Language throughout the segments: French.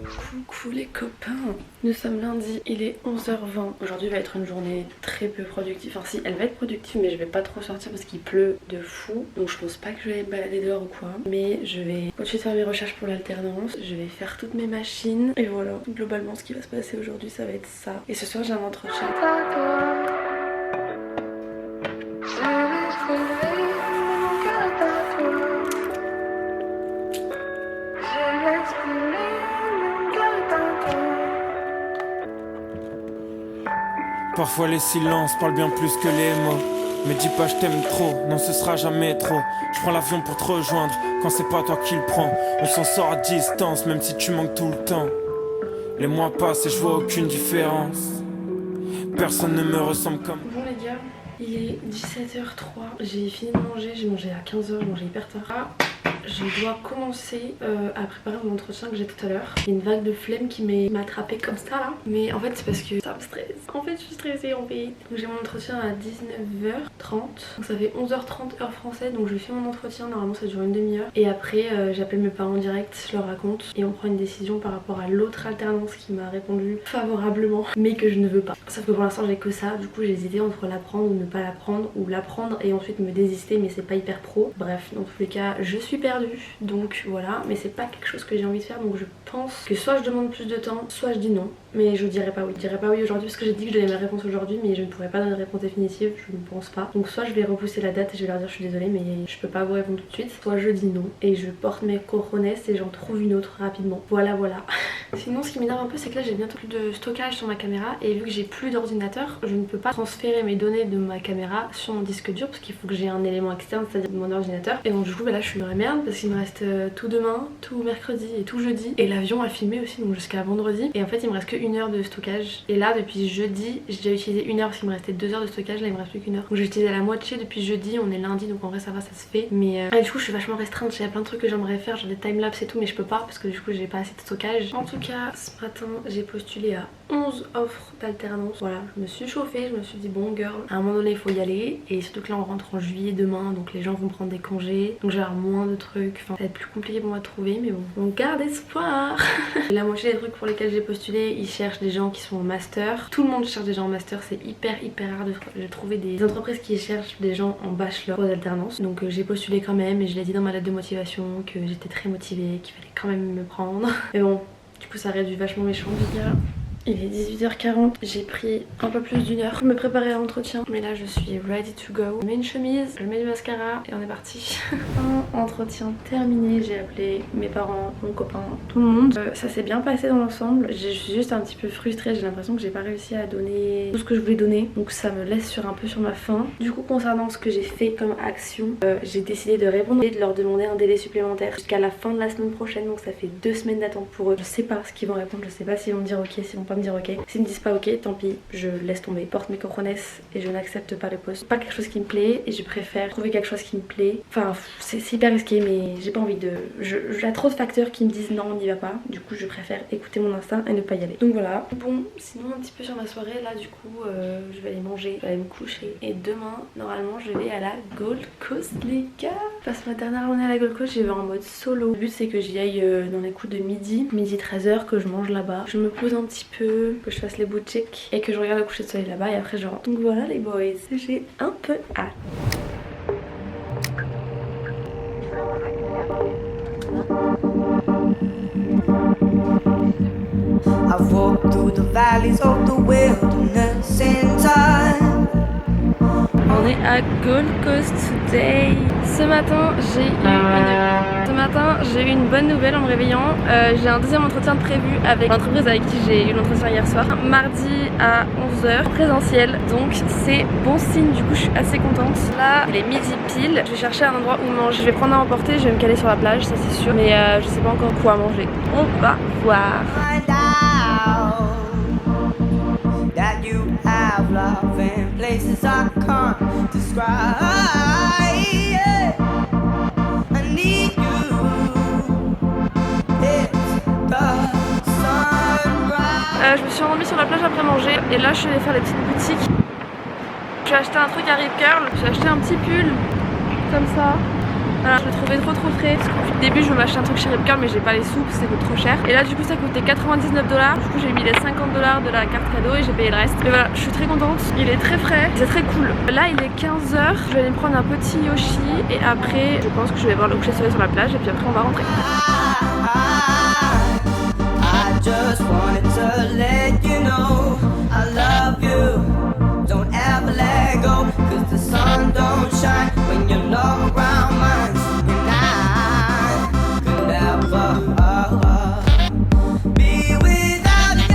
Coucou les copains, nous sommes lundi, il est 11h20. Aujourd'hui va être une journée très peu productive. Enfin si, elle va être productive mais je vais pas trop sortir parce qu'il pleut de fou. Donc je pense pas que je vais me balader dehors ou quoi. Mais je vais continuer de faire mes recherches pour l'alternance. Je vais faire toutes mes machines. Et voilà, globalement ce qui va se passer aujourd'hui ça va être ça. Et ce soir j'ai un entretien. Parfois les silences parlent bien plus que les mots. Mais dis pas je t'aime trop, non ce sera jamais trop. Je prends l'avion pour te rejoindre, quand c'est pas toi qui le prends. On s'en sort à distance, même si tu manques tout le temps. Les mois passent et je vois aucune différence. Personne ne me ressemble comme... Bonjour les gars, il est 17h03. J'ai fini de manger, j'ai mangé à 15h, j'ai mangé hyper tard. Je dois commencer à préparer mon entretien que j'ai tout à l'heure. Il y a une vague de flemme qui m'a attrapée comme ça là. Mais en fait c'est parce que ça me stresse. En fait je suis stressée en fait. Donc j'ai mon entretien à 19h30. Donc ça fait 11h30 heure française. Donc je fais mon entretien, normalement ça dure une demi-heure. Et après j'appelle mes parents en direct, je leur raconte. Et on prend une décision par rapport à l'autre alternance qui m'a répondu favorablement. Mais que je ne veux pas. Sauf que pour l'instant j'ai que ça. Du coup j'ai hésité entre l'apprendre ou ne pas l'apprendre. Ou l'apprendre et ensuite me désister mais c'est pas hyper pro. Bref, dans tous les cas je suis perdue. Donc voilà, mais c'est pas quelque chose que j'ai envie de faire. Donc je pense que soit je demande plus de temps, soit je dis non. Mais je dirais pas oui. Je dirais pas oui aujourd'hui parce que j'ai dit que je donnais ma réponse aujourd'hui, mais je ne pourrais pas donner une réponse définitive, je ne pense pas. Donc soit je vais repousser la date et je vais leur dire je suis désolée mais je peux pas vous répondre tout de suite. Soit je dis non et je porte mes cojones et j'en trouve une autre rapidement. Voilà. Sinon ce qui m'énerve un peu c'est que là j'ai bientôt plus de stockage sur ma caméra et vu que j'ai plus d'ordinateur, je ne peux pas transférer mes données de ma caméra sur mon disque dur parce qu'il faut que j'ai un élément externe, c'est-à-dire mon ordinateur. Et donc du coup là je suis dans la merde parce qu'il me reste tout demain, tout mercredi et tout jeudi. Et l'avion a filmé aussi donc jusqu'à vendredi. Et en fait il me reste que 1 heure de stockage. Et là depuis jeudi j'ai déjà utilisé 1 heure parce qu'il me restait 2 heures de stockage. Là il me reste plus qu'1 heure. Donc j'ai utilisé la moitié depuis jeudi, on est lundi donc en vrai ça va, ça se fait. Mais du coup je suis vachement restreinte, il y a plein de trucs que j'aimerais faire, genre des timelapse et tout mais je peux pas parce que du coup j'ai pas assez de stockage. En tout cas ce matin j'ai postulé à 11 offres d'alternance. Voilà, je me suis chauffée, je me suis dit bon girl, à un moment donné il faut y aller. Et surtout que là on rentre en juillet demain donc les gens vont prendre des congés. Donc j'ai avoir moins de trucs, enfin ça va être plus compliqué pour moi de trouver mais bon. Donc garde espoir. La moitié des trucs pour lesquels j'ai postulé, ils cherchent des gens qui sont en master. Tout le monde cherche des gens en master, c'est hyper rare de trouver des entreprises qui cherchent des gens en bachelor aux alternances. Donc j'ai postulé quand même et je l'ai dit dans ma lettre de motivation que j'étais très motivée, qu'il fallait quand même me prendre. Mais bon, du coup ça réduit vachement mes chances les gars. Il est 18h40, j'ai pris un peu plus d'1 heure pour me préparer à l'entretien. Mais là je suis ready to go. Je mets une chemise, je mets du mascara et on est parti. Entretien terminé, j'ai appelé mes parents, mon copain, tout le monde. Ça s'est bien passé dans l'ensemble. Je suis juste un petit peu frustrée, j'ai l'impression que j'ai pas réussi à donner tout ce que je voulais donner. Donc ça me laisse un peu sur ma faim. Du coup concernant ce que j'ai fait comme action, j'ai décidé de répondre et de leur demander un délai supplémentaire jusqu'à la fin de la semaine prochaine. Donc ça fait 2 semaines d'attente pour eux. Je sais pas ce qu'ils vont répondre, je sais pas s'ils vont me dire ok, s'ils vont pas me dire ok. S'ils me disent pas ok, tant pis, je laisse tomber. Porte mes cojones et je n'accepte pas le poste. Pas quelque chose qui me plaît et je préfère trouver quelque chose qui me plaît. Enfin c'est hyper risqué mais j'ai pas envie de... J'ai trop de facteurs qui me disent non on n'y va pas. Du coup je préfère écouter mon instinct et ne pas y aller. Donc voilà. Bon sinon un petit peu sur ma soirée là du coup je vais aller manger, je vais aller me coucher. Et demain normalement je vais à la Gold Coast les gars. Parce que ma dernière journée à la Gold Coast j'ai vais en mode solo. Le but c'est que j'y aille dans les coups de midi 13h, que je mange là-bas. Je me pose un petit peu, que je fasse les boutiques et que je regarde le coucher de soleil là-bas et après je rentre. Donc voilà les boys, j'ai un peu hâte. I've walked through the valleys of the wilderness in time. On est à Gold Coast today. Ce matin j'ai eu une bonne nouvelle en me réveillant. J'ai un deuxième entretien de prévu avec l'entreprise avec qui j'ai eu l'entretien hier soir. Mardi à 11h, présentiel. Donc c'est bon signe, du coup je suis assez contente. Là il est midi pile. Je vais chercher un endroit où manger. Je vais prendre à emporter, je vais me caler sur la plage, ça c'est sûr. Mais je sais pas encore quoi manger. On va voir. Find out that you have love in places I can't describe. Yeah. I need you. It's the sunrise. Je me suis rendue sur la plage après manger et là je suis allée faire les petites boutiques. J'ai acheté un truc à Rip Curl, j'ai acheté un petit pull comme ça. Voilà, je le trouvais trop frais parce que depuis le début je veux m'acheter un truc chez Ripcurl mais j'ai pas les sous parce que ça coûte trop cher. Et là du coup ça coûtait 99 $. Du coup j'ai mis les 50 $ de la carte cadeau et j'ai payé le reste. Et voilà, je suis très contente. Il est très frais, c'est très cool. Là il est 15 h, je vais aller me prendre un petit Yoshi et après je pense que je vais voir le coucher de soleil sur la plage et puis après on va rentrer. I just wanted to let you know I love you. Don't ever let go, 'cause the sun don't shine when you're not around mine. And I could never be without you.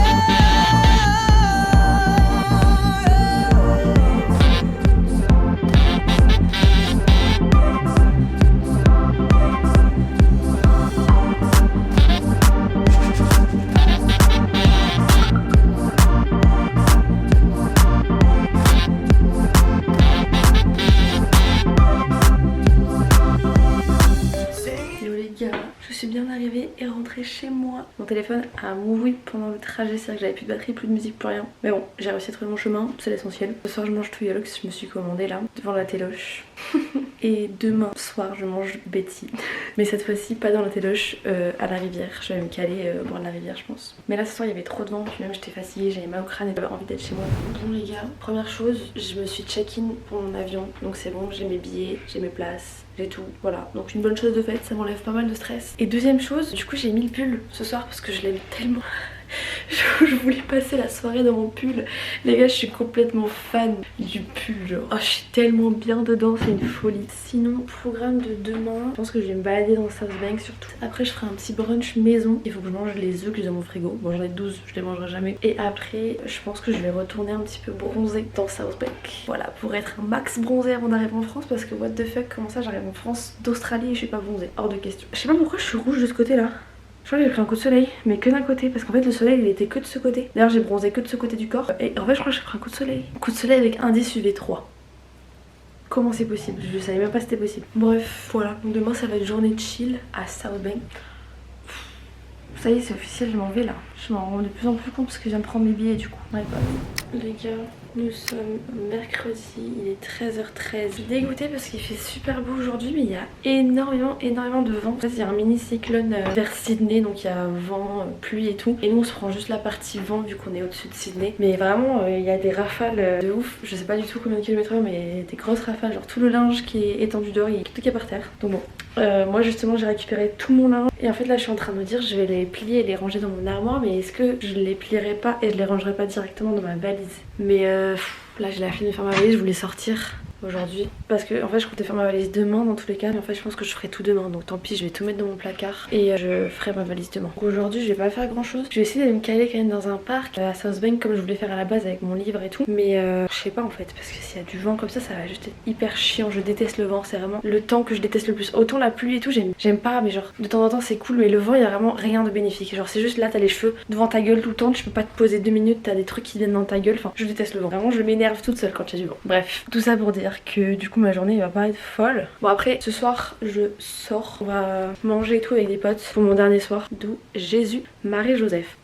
Je suis bien arrivée et rentrée chez moi. Mon téléphone a mouru pendant le trajet, c'est-à-dire que j'avais plus de batterie, plus de musique, plus rien. Mais bon, j'ai réussi à trouver mon chemin, c'est l'essentiel. Ce soir je mange Touillox, je me suis commandée là, devant la téloche. Et demain soir je mange Betty. Mais cette fois-ci pas dans la téloche, à la rivière. Je vais me caler au bord de la rivière je pense. Mais là ce soir il y avait trop de vent, puis même j'étais fatiguée, j'avais mal au crâne et j'avais envie d'être chez moi. Bon les gars, première chose, je me suis check-in pour mon avion. Donc c'est bon, j'ai mes billets, j'ai mes places. J'ai tout, voilà, donc une bonne chose de faite, ça m'enlève pas mal de stress. Et deuxième chose, du coup j'ai mis le pull ce soir parce que je l'aime tellement. Je voulais passer la soirée dans mon pull. Les gars, je suis complètement fan du pull, genre. Oh, je suis tellement bien dedans, c'est une folie. Sinon, programme de demain, je pense que je vais me balader dans South Bank surtout. Après, je ferai un petit brunch maison. Il faut que je mange les œufs que j'ai dans mon frigo. Bon, j'en ai 12, je les mangerai jamais. Et après, je pense que je vais retourner un petit peu bronzer dans South Bank. Voilà, pour être un max bronzé avant d'arriver en France. Parce que what the fuck, comment ça j'arrive en France d'Australie et je suis pas bronzée? Hors de question. Je sais pas pourquoi je suis rouge de ce côté là. Je crois que j'ai pris un coup de soleil, mais que d'un côté, parce qu'en fait le soleil il était que de ce côté. D'ailleurs j'ai bronzé que de ce côté du corps. Et en fait je crois que j'ai pris un coup de soleil. Un coup de soleil avec indice UV3. Comment c'est possible? Je savais même pas si c'était possible. Bref, voilà. Donc demain ça va être journée chill à South Bank. Ça y est, c'est officiel, je m'en vais là. Je m'en rends de plus en plus compte parce que je viens de prendre mes billets du coup. Ouais, bah. Les gars, nous sommes mercredi, il est 13h13. Je suis dégoûtée parce qu'il fait super beau aujourd'hui, mais il y a énormément de vent. En fait, il y a un mini cyclone vers Sydney, donc il y a vent, pluie et tout. Et nous on se prend juste la partie vent vu qu'on est au-dessus de Sydney. Mais vraiment, il y a des rafales de ouf. Je sais pas du tout combien de kilomètres heure, mais des grosses rafales. Genre tout le linge qui est étendu dehors, il est tout qui est par terre. Donc bon. Moi justement j'ai récupéré tout mon linge et en fait là je suis en train de me dire je vais les plier et les ranger dans mon armoire, mais est-ce que je les plierai pas et je les rangerai pas directement dans ma valise? Mais là j'ai la flemme de faire ma valise, je voulais sortir aujourd'hui parce que en fait je comptais faire ma valise demain dans tous les cas, mais en fait je pense que je ferai tout demain, donc tant pis, je vais tout mettre dans mon placard et je ferai ma valise demain. Donc aujourd'hui je vais pas faire grand chose, je vais essayer de me caler quand même dans un parc à South Bank comme je voulais faire à la base avec mon livre et tout, mais je sais pas en fait, parce que s'il y a du vent comme ça va juste être hyper chiant. Je déteste le vent, c'est vraiment le temps que je déteste le plus. Autant la pluie et tout j'aime pas, mais genre de temps en temps c'est cool, mais le vent il y a vraiment rien de bénéfique. Genre c'est juste là t'as les cheveux devant ta gueule tout le temps, tu peux pas te poser 2 minutes, t'as des trucs qui viennent dans ta gueule, enfin je déteste le vent, vraiment je m'énerve toute seule quand il y a du vent. Bref, tout ça pour dire que du coup ma journée va pas être folle. Bon après ce soir je sors, on va manger et tout avec des potes pour mon dernier soir, d'où Jésus, Marie, Joseph.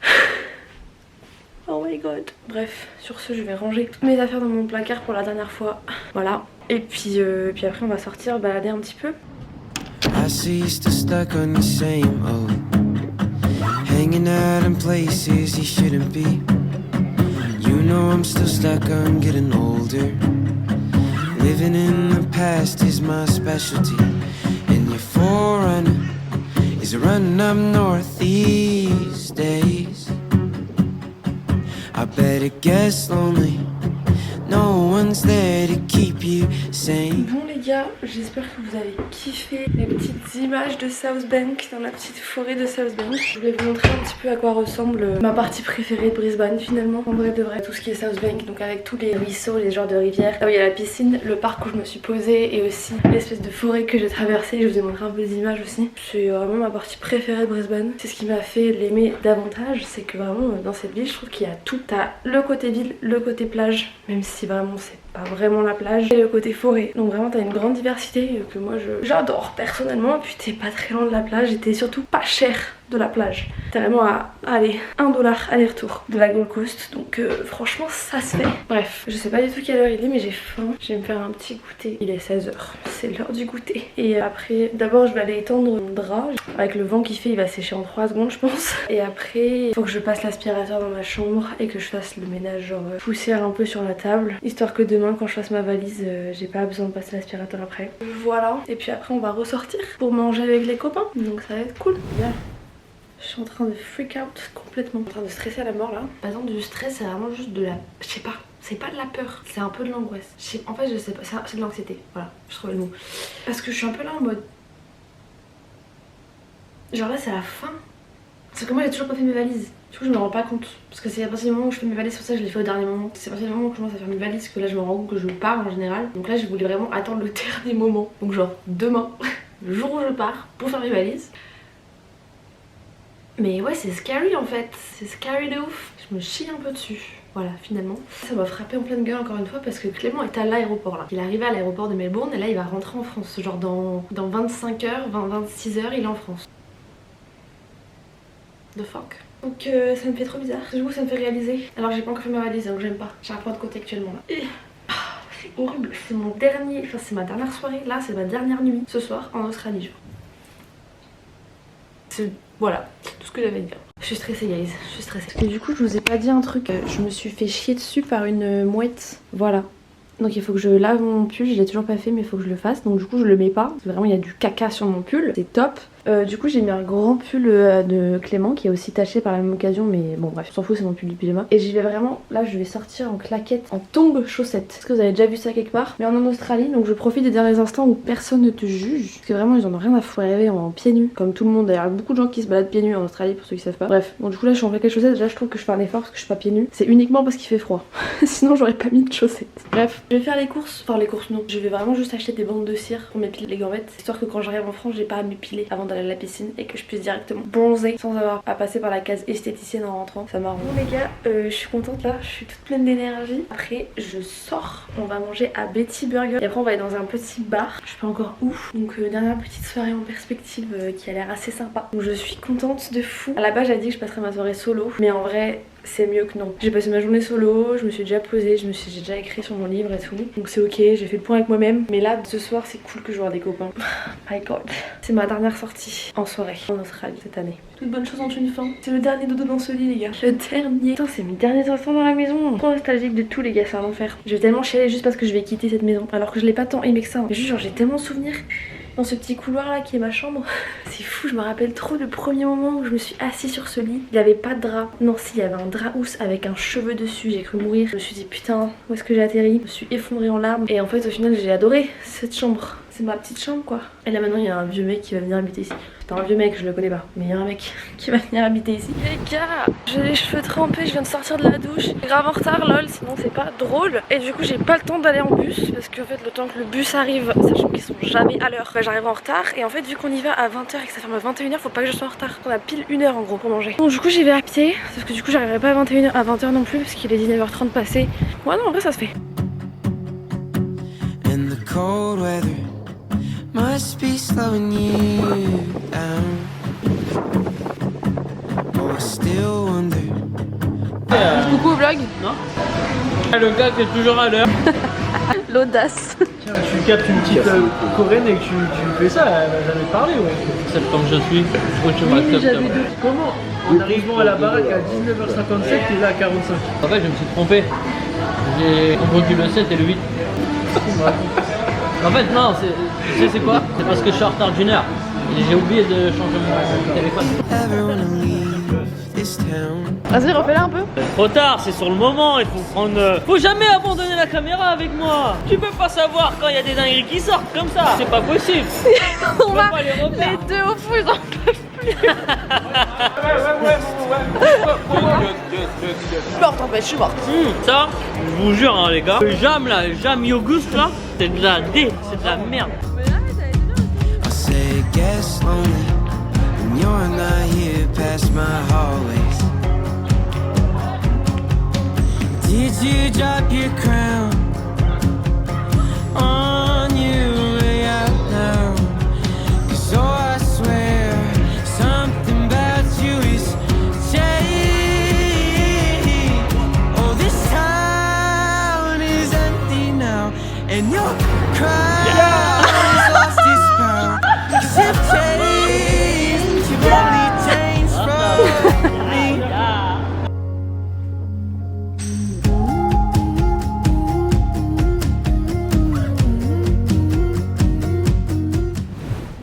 Oh my god. Bref, sur ce je vais ranger toutes mes affaires dans mon placard pour la dernière fois. Voilà. Et puis après on va sortir balader un petit peu. I see you still stuck on the same old, hanging out in places you shouldn't be. You know I'm still stuck on getting older. Living in the past is my specialty, and your forerunner is running up north these days. I bet it gets lonely, no one's there to keep you sane. Bon les gars, j'espère que vous avez kiffé les petites images de South Bank, dans la petite forêt de South Bank. Je voulais vous montrer un petit peu à quoi ressemble ma partie préférée de Brisbane finalement. En vrai de vrai, tout ce qui est South Bank, donc avec tous les ruisseaux, les genres de rivières. Là où il y a la piscine, le parc où je me suis posée et aussi l'espèce de forêt que j'ai traversée. Je vous ai montré un peu des images aussi. C'est vraiment ma partie préférée de Brisbane. C'est ce qui m'a fait l'aimer davantage, c'est que vraiment dans cette ville je trouve qu'il y a tout. T'as le côté ville, le côté plage, même si vraiment c'est pas vraiment la plage, et le côté forêt. Donc vraiment t'as une grande diversité que moi j'adore personnellement. Et puis t'es pas très loin de la plage et t'es surtout pas cher. de la plage. C'est vraiment à, allez, 1$ aller-retour de la Gold Coast. Donc franchement ça se fait. Bref, je sais pas du tout quelle heure il est mais j'ai faim. Je vais me faire un petit goûter. Il est 16h, c'est l'heure du goûter. Et après, d'abord je vais aller étendre mon drap. Avec le vent qu'il fait, il va sécher en 3 secondes je pense. Et après, il faut que je passe l'aspirateur dans ma chambre et que je fasse le ménage genre poussière un peu sur la table. Histoire que demain quand je fasse ma valise, j'ai pas besoin de passer l'aspirateur après. Voilà. Et puis après on va ressortir pour manger avec les copains. Donc ça va être cool. Bien. Je suis en train de freak out complètement. En train de stresser à la mort là. Par exemple du stress c'est vraiment juste de la... Je sais pas. C'est pas de la peur, c'est un peu de l'angoisse. En fait je sais pas, c'est de l'anxiété. Voilà, je trouvais le mot. Parce que je suis un peu là en mode... Genre là c'est la fin. Parce que moi j'ai toujours pas fait mes valises. Du coup je me rends pas compte. Parce que c'est à partir du moment où je fais mes valises, sur ça je les fais au dernier moment. C'est à partir du moment où je commence à faire mes valises que là je me rends compte que je pars en général. Donc là je voulais vraiment attendre le dernier moment. Donc genre demain, le jour où je pars pour faire mes valises. Mais ouais c'est scary en fait. C'est scary de ouf. Je me chie un peu dessus. Voilà, finalement. Ça m'a frappé en pleine gueule encore une fois parce que Clément est à l'aéroport là. Il est arrivé à l'aéroport de Melbourne et là il va rentrer en France. Genre dans 25 heures, 26 heures, il est en France. The fuck. Donc ça me fait trop bizarre. Du coup ça me fait réaliser. Alors j'ai pas encore fait ma valise donc j'aime pas. J'ai un point de côté actuellement là. Et... c'est horrible. C'est mon dernier... Enfin c'est ma dernière soirée. Là c'est ma dernière nuit ce soir en Australie. C'est... Voilà, c'est tout ce que j'avais à dire. Je suis stressée guys, je suis stressée. Et du coup je vous ai pas dit un truc. Je me suis fait chier dessus par une mouette. Voilà. Donc il faut que je lave mon pull, je l'ai toujours pas fait mais il faut que je le fasse. Donc du coup je le mets pas. Parce que vraiment il y a du caca sur mon pull. C'est top. Du coup j'ai mis un grand pull de Clément qui est aussi taché par la même occasion mais bon bref, on s'en fout, c'est mon pull du pyjama. Et j'y vais vraiment, là je vais sortir en claquettes, en tongs chaussettes. Est-ce que vous avez déjà vu ça quelque part? Mais on est en Australie donc je profite des derniers instants où personne ne te juge. Parce que vraiment ils en ont rien à foutre, arriver en pieds nus comme tout le monde. D'ailleurs beaucoup de gens qui se baladent pieds nus en Australie pour ceux qui savent pas. Bref, bon du coup là je suis en claquettes chaussettes, déjà je trouve que je fais un effort parce que je suis pas pieds nus. C'est uniquement parce qu'il fait froid. Sinon j'aurais pas mis de chaussettes. Bref, je vais faire les courses, enfin les courses non. Je vais vraiment juste acheter des bandes de cire pour m'épiler les gambettes. Histoire que quand j'arrive en France j'ai pas à m'épiler avant d'aller à la piscine et que je puisse directement bronzer sans avoir à passer par la case esthéticienne en rentrant. Ça m'arrange. Bon les gars, je suis contente là, je suis toute pleine d'énergie. Après je sors, on va manger à Betty Burger et après on va aller dans un petit bar. Je sais pas encore où. Donc dernière petite soirée en perspective qui a l'air assez sympa. Donc je suis contente de fou. À la base j'avais dit que je passerais ma soirée solo, mais en vrai c'est mieux que non. J'ai passé ma journée solo, je me suis déjà posée, j'ai déjà écrit sur mon livre et tout. Donc c'est ok, j'ai fait le point avec moi-même. Mais là, ce soir, c'est cool que je vois des copains. My god. C'est ma dernière sortie en soirée en Australie cette année. Toute bonne chose ont une fin. C'est le dernier dodo dans ce lit les gars. Le dernier. Putain, c'est mes derniers instants dans la maison. Trop nostalgique de tout les gars, c'est un enfer. Je vais tellement chialer juste parce que je vais quitter cette maison. Alors que je l'ai pas tant aimé que ça. Mais juste genre j'ai tellement de souvenirs dans ce petit couloir là qui est ma chambre. C'est fou, je me rappelle trop du premier moment où je me suis assise sur ce lit. Il n'y avait pas de drap. Non si, il y avait un drap housse avec un cheveu dessus. J'ai cru mourir. Je me suis dit putain, où est-ce que j'ai atterri? Je me suis effondrée en larmes. Et en fait au final j'ai adoré cette chambre. C'est ma petite chambre quoi. Et là maintenant il y a un vieux mec qui va venir habiter ici. C'est un vieux mec, je le connais pas. Mais il y a un mec qui va venir habiter ici. Les gars, j'ai les cheveux trempés, je viens de sortir de la douche. Je suis grave en retard lol, sinon c'est pas drôle. Et du coup j'ai pas le temps d'aller en bus. Parce qu'en fait le temps que le bus arrive, sachant qu'ils sont jamais à l'heure, bah, j'arrive en retard. Et en fait vu qu'on y va à 20h et que ça ferme à 21h, faut pas que je sois en retard. On a pile 1 heure en gros pour manger. Donc du coup j'y vais à pied. Sauf que du coup j'arriverai pas à 21h, à 20h non plus. Parce qu'il est 19h30 passé. Ouais non en vrai ça se fait. And the cold weather must be slowing you down. Oh, I still wonder. Coucou au vlog. Non. Le gars qui est toujours à l'heure. L'audace. Tiens, tu captes une petite coréenne et que tu fais ça, elle va jamais parler, ouais. C'est comme je suis. Tu Oui, mais j'avais comment en arrivant à la baraque à 19h57 et là à 45. En fait, je me suis trompé. J'ai confondu le 7 et le 8. En fait, non, c'est quoi? C'est parce que je suis en retard d'1 heure. J'ai oublié de changer mon téléphone. Ever wanna leave this town? Vas-y, refais-la un peu. Trop tard, c'est sur le moment, il faut prendre... Faut jamais abandonner la caméra avec moi. Tu peux pas savoir quand il y a des dingueries qui sortent comme ça. C'est pas possible. On va les deux au fou, ils en peuvent plus. Morte en fait, je suis morte. Ça, je vous jure hein, les gars, le jam là, le jam Yogoust là, c'est de la D, c'est de la merde. I say it gets lonely when you're not here past my hallways. Did you drop your crown on your way out now? 'Cause oh I swear something bad And your cries lost its power. 'Cause you've changed, you've only changed from me.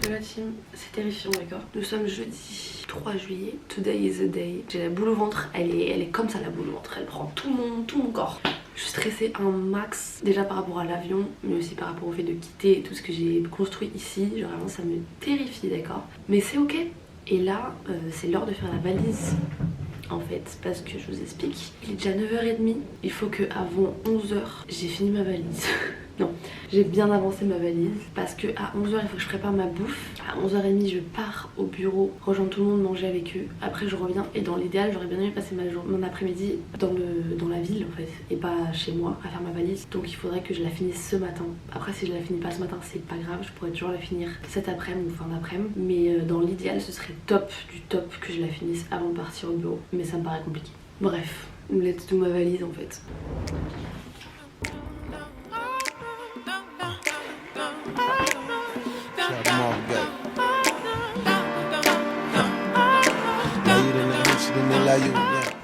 De la team, c'est terrifiant, d'accord. Nous sommes jeudi 3 juillet. Today is the day. J'ai la boule au ventre. Elle est comme ça, la boule au ventre. Elle prend tout mon corps. Je suis stressée un max, déjà par rapport à l'avion, mais aussi par rapport au fait de quitter tout ce que j'ai construit ici. Genre vraiment ça me terrifie, d'accord. Mais c'est ok. Et là, c'est l'heure de faire la valise. En fait, parce que je vous explique, il est déjà 9h30. Il faut que avant 11h, j'ai fini ma valise. Non, j'ai bien avancé ma valise parce que à 11h il faut que je prépare ma bouffe. À 11h30 je pars au bureau, rejoindre tout le monde, manger avec eux. Après je reviens et dans l'idéal j'aurais bien aimé passer mon après-midi dans la ville en fait et pas chez moi à faire ma valise. Donc il faudrait que je la finisse ce matin. Après si je la finis pas ce matin c'est pas grave, je pourrais toujours la finir cet après-midi ou fin d'après-midi. Mais dans l'idéal ce serait top du top que je la finisse avant de partir au bureau. Mais ça me paraît compliqué. Bref, let's do ma valise en fait.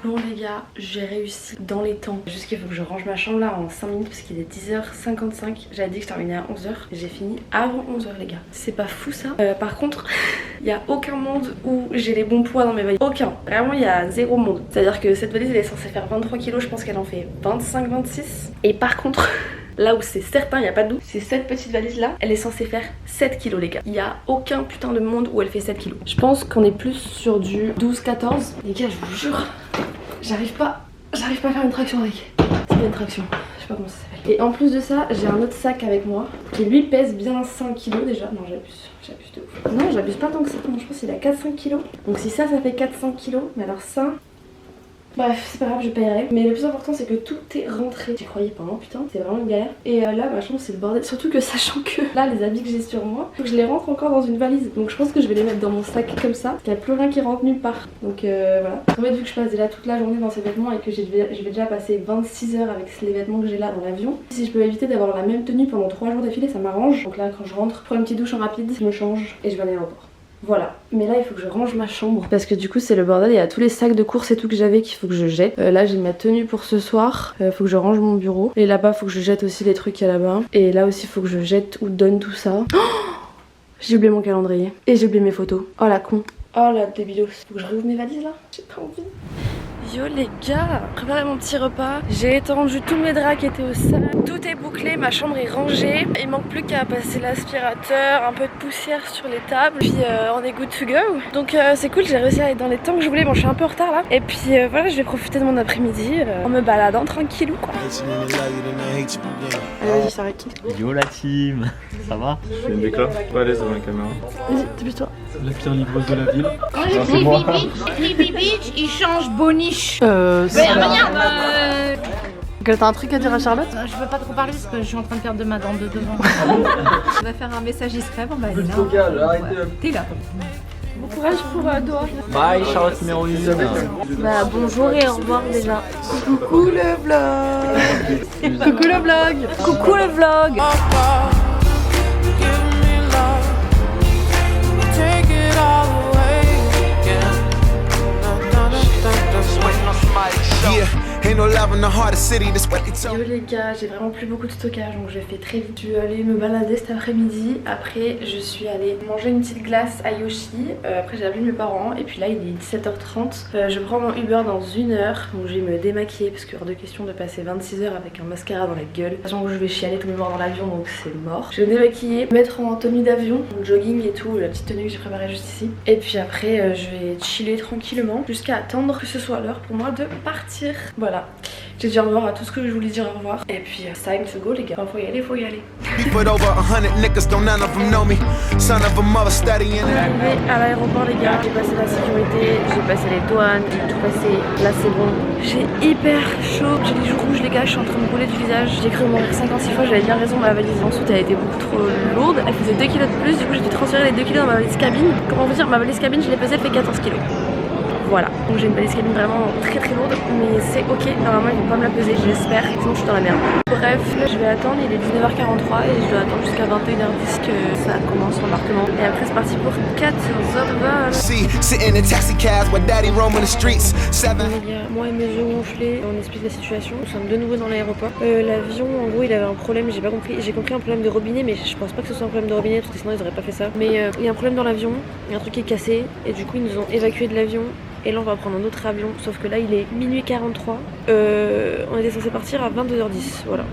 Bon les gars, j'ai réussi dans les temps. Juste qu'il faut que je range ma chambre là en 5 minutes parce qu'il est 10h55. J'avais dit que je terminais à 11h. J'ai fini avant 11h les gars. C'est pas fou ça. Par contre, il n'y a aucun monde où j'ai les bons poids dans mes valises. Aucun. Vraiment il y a zéro monde. C'est-à-dire que cette valise elle est censée faire 23 kg. Je pense qu'elle en fait 25-26. Et par contre... Là où c'est certain, il n'y a pas de doute, c'est cette petite valise là, elle est censée faire 7 kilos les gars. Il n'y a aucun putain de monde où elle fait 7 kilos. Je pense qu'on est plus sur du 12-14. Les gars, je vous jure, j'arrive pas à faire une traction avec. C'est pas une traction, je sais pas comment ça s'appelle. Et en plus de ça, j'ai un autre sac avec moi qui lui pèse bien 5 kilos déjà. Non, j'abuse de ouf. Non, j'abuse pas tant que ça, je pense qu'il a 4-5 kilos. Donc si ça fait 4-5 kilos, mais alors ça... Bref, c'est pas grave, je paierai. Mais le plus important, c'est que tout est rentré. J'y croyais pas, hein, putain, c'est vraiment une galère. Et là, ma chambre, c'est le bordel. Surtout que sachant que là, les habits que j'ai sur moi, faut que je les rentre encore dans une valise. Donc je pense que je vais les mettre dans mon sac comme ça. Parce qu'il n'y a plus rien qui rentre nulle part. Donc voilà. En fait, vu que je passe déjà toute la journée dans ces vêtements et que je vais déjà passer 26 heures avec les vêtements que j'ai là dans l'avion, si je peux éviter d'avoir la même tenue pendant 3 jours d'affilée, ça m'arrange. Donc là, quand je rentre, je prends une petite douche en rapide, je me change et je vais à l'aéroport. Voilà, mais là il faut que je range ma chambre parce que du coup c'est le bordel, il y a tous les sacs de courses et tout que j'avais qu'il faut que je jette. Là j'ai ma tenue pour ce soir, faut que je range mon bureau. Et là-bas faut que je jette aussi les trucs qu'il y a là-bas. Et là aussi faut que je jette ou donne tout ça. Oh, j'ai oublié mon calendrier et j'ai oublié mes photos. Oh la con, oh la débilos. Faut que je rouvre mes valises là, j'ai pas envie. Yo les gars, préparez mon petit repas. J'ai étendu tous mes draps qui étaient au sac. Tout est bouclé, ma chambre est rangée. Il manque plus qu'à passer l'aspirateur, un peu de poussière sur les tables. Puis on est good to go. Donc c'est cool, j'ai réussi à être dans les temps que je voulais. Bon, je suis un peu en retard là. Et puis voilà, je vais profiter de mon après-midi en me baladant tranquillou quoi. Allez, vas-y, s'arrête. Yo la team, ça va? Je fais une déclare, pas à l'aise devant la caméra. Vas-y, dépêche-toi. La pire livreuse de la ville. Clippy Beach, il change boniche. C'est rien. T'as un truc à dire à Charlotte? Je veux pas trop parler parce que je suis en train de perdre de ma dent de devant. On va faire un message discret, on va aller là. T'es là. Bon courage pour Doha. Bye Charlotte numéro 1. Bah bonjour et au revoir déjà. Coucou le vlog. Coucou le vlog. Coucou le vlog. Yo les gars, j'ai vraiment plus beaucoup de stockage donc je fais très vite. Je suis allée me balader cet après-midi. Après je suis allée manger une petite glace à Yoshi. Après j'ai appelé mes parents et puis là il est 17h30. Je prends mon Uber dans 1 heure. Donc je vais me démaquiller parce qu'il est hors de question de passer 26 heures avec un mascara dans la gueule. Sachant que je vais chialer tous mes morts dans l'avion donc c'est mort. Je vais me démaquiller, mettre en tenue d'avion, mon jogging et tout, la petite tenue que j'ai préparée juste ici. Et puis après je vais chiller tranquillement jusqu'à attendre que ce soit l'heure pour moi de partir. Voilà. J'ai dit au revoir à tout ce que je voulais dire au revoir. Et puis it's time to go les gars. Faut y aller, faut y aller. Arrivé à l'aéroport les gars, j'ai passé la sécurité, j'ai passé les douanes, j'ai tout passé. Là c'est bon. J'ai hyper chaud, j'ai les joues rouges les gars, je suis en train de me brûler du visage. J'ai cru mourir 56 fois, j'avais bien raison, ma valise ensuite elle était beaucoup trop lourde. Elle faisait 2 kg de plus, du coup j'ai dû transférer les 2 kg dans ma valise cabine. Comment vous dire, ma valise cabine je l'ai pesée, elle fait 14 kg. Voilà, donc j'ai une valise cabine vraiment très très lourde, mais c'est ok, normalement ils vont pas me la peser, j'espère, sinon je suis dans la merde. Bref, là je vais attendre, il est 19h43 et je dois attendre jusqu'à 21h10 que ça commence l'embarquement. Et après c'est parti pour 14 heures de vol. Les gars, moi et mes yeux gonflés, on explique la situation, nous sommes de nouveau dans l'aéroport. L'avion en gros il avait un problème, j'ai pas compris, j'ai compris un problème de robinet, mais je pense pas que ce soit un problème de robinet parce que sinon ils auraient pas fait ça. Mais il y a un problème dans l'avion, il y a un truc qui est cassé et du coup ils nous ont évacués de l'avion. Et là on va prendre un autre avion, sauf que là il est minuit 43. On était censé partir à 22h10, voilà.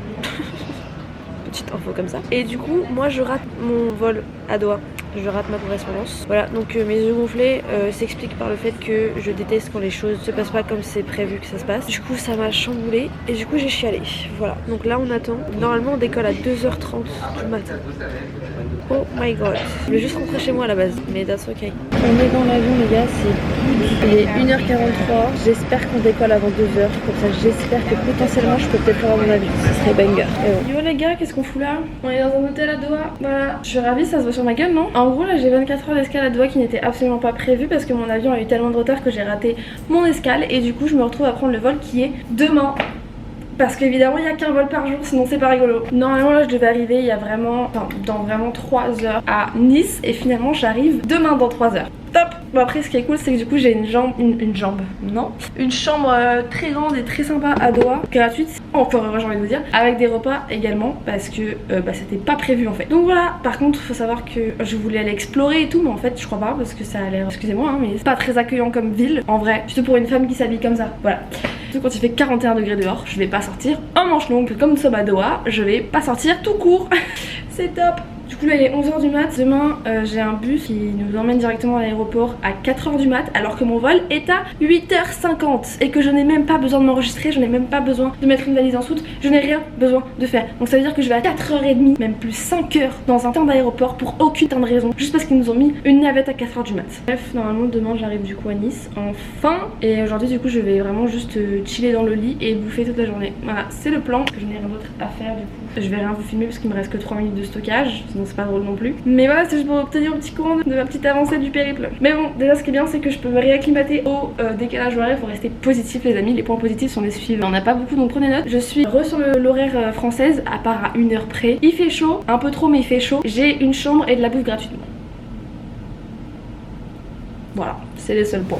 Petite info comme ça. Et du coup moi je rate mon vol à Doha. Je rate ma correspondance. Voilà, donc mes yeux gonflés s'expliquent par le fait que je déteste quand les choses se passent pas comme c'est prévu que ça se passe. Du coup ça m'a chamboulé et du coup j'ai chialé. Voilà, donc là on attend. Normalement on décolle à 2h30 du matin. Oh my god. Je voulais juste rentrer chez moi à la base, mais that's ok. On est dans l'avion les gars, il est 1h43. J'espère qu'on décolle avant 2h. Comme ça j'espère que potentiellement je peux peut-être avoir mon avion. Ce serait banger. Yo les gars, qu'est-ce qu'on fout là? On est dans un hôtel à Doha. Voilà. Je suis ravie, ça se voit sur ma gueule, non? En gros là j'ai 24 heures d'escale à Doha qui n'était absolument pas prévue parce que mon avion a eu tellement de retard que j'ai raté mon escale et du coup je me retrouve à prendre le vol qui est demain. Parce qu'évidemment il n'y a qu'un vol par jour, sinon c'est pas rigolo. Normalement là je devais arriver il y a vraiment, dans vraiment 3 heures à Nice et finalement j'arrive demain dans 3 heures. Top. Bon après ce qui est cool c'est que du coup j'ai une chambre très grande et très sympa à Doha, gratuite, encore heureux j'ai envie de vous dire, avec des repas également parce que c'était pas prévu en fait. Donc voilà, par contre faut savoir que je voulais aller explorer et tout mais en fait je crois pas parce que ça a l'air, excusez-moi hein, mais c'est pas très accueillant comme ville en vrai, surtout pour une femme qui s'habille comme ça, voilà. Surtout quand il fait 41 degrés dehors, je vais pas sortir en manche longue comme nous sommes à Doha, je vais pas sortir tout court. C'est top. Du coup là il est 11h du mat, demain j'ai un bus qui nous emmène directement à l'aéroport à 4h du mat alors que mon vol est à 8h50 et que je n'ai même pas besoin de m'enregistrer, je n'ai même pas besoin de mettre une valise en soute, je n'ai rien besoin de faire. Donc ça veut dire que je vais à 4h30, même plus 5h dans un temps d'aéroport pour aucune de raison, juste parce qu'ils nous ont mis une navette à 4h du mat. Bref, normalement demain j'arrive du coup à Nice, enfin, et aujourd'hui du coup je vais vraiment juste chiller dans le lit et bouffer toute la journée. Voilà, c'est le plan, je n'ai rien d'autre à faire du coup. Je vais rien vous filmer parce qu'il me reste que 3 minutes de stockage, sinon c'est pas drôle non plus. Mais voilà, c'est juste pour obtenir un petit courant de ma petite avancée du périple. Mais bon, déjà ce qui est bien c'est que je peux me réacclimater au décalage horaire. Il faut rester positif les amis, les points positifs sont les suivants. On n'a pas beaucoup donc prenez note. Je suis sur l'horaire française à part à 1 heure près. Il fait chaud, un peu trop mais il fait chaud. J'ai une chambre et de la bouffe gratuitement. Voilà, c'est les seuls points.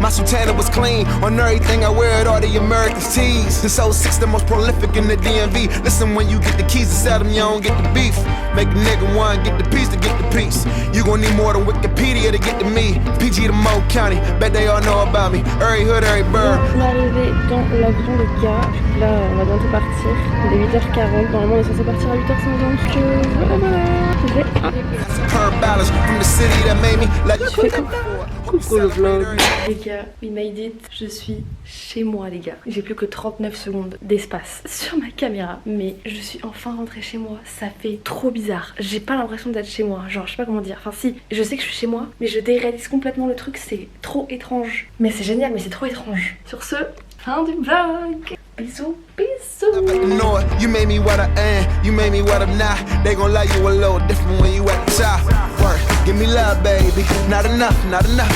My sultana was clean on everything I wear it all the American tees. Since 06 the most prolific in the DMV. Listen when you get the keys to sell them you don't get the beef. Make a nigga one get the piece to get the piece. You gon' need more than Wikipedia to get to me. PG to Mo County, bet they all know about me. Every hood, every bird. On est arrivé dans l'avion les gars. Là on va bientôt partir. Il est 8h40. Normalement on est censé partir à 8h50. Coucou le vlog. Les gars, we made it. Je suis chez moi les gars. J'ai plus que 39 secondes d'espace sur ma caméra. Mais je suis enfin rentrée chez moi. Ça fait trop bizarre. J'ai pas l'impression d'être chez moi. Genre je sais pas comment dire. Enfin si, je sais que je suis chez moi. Mais je déréalise complètement le truc. C'est trop étrange. Mais c'est génial mais c'est trop étrange. Sur ce, fin du vlog. Bisous, bisous. You made me what I am, you made me what I'm not. They gon' love you a little different when you at the top. Work, give me love, baby. Not enough,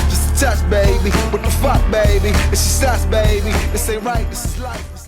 just a touch, baby. What the fuck, baby? It's just us, baby. This ain't right, this is life.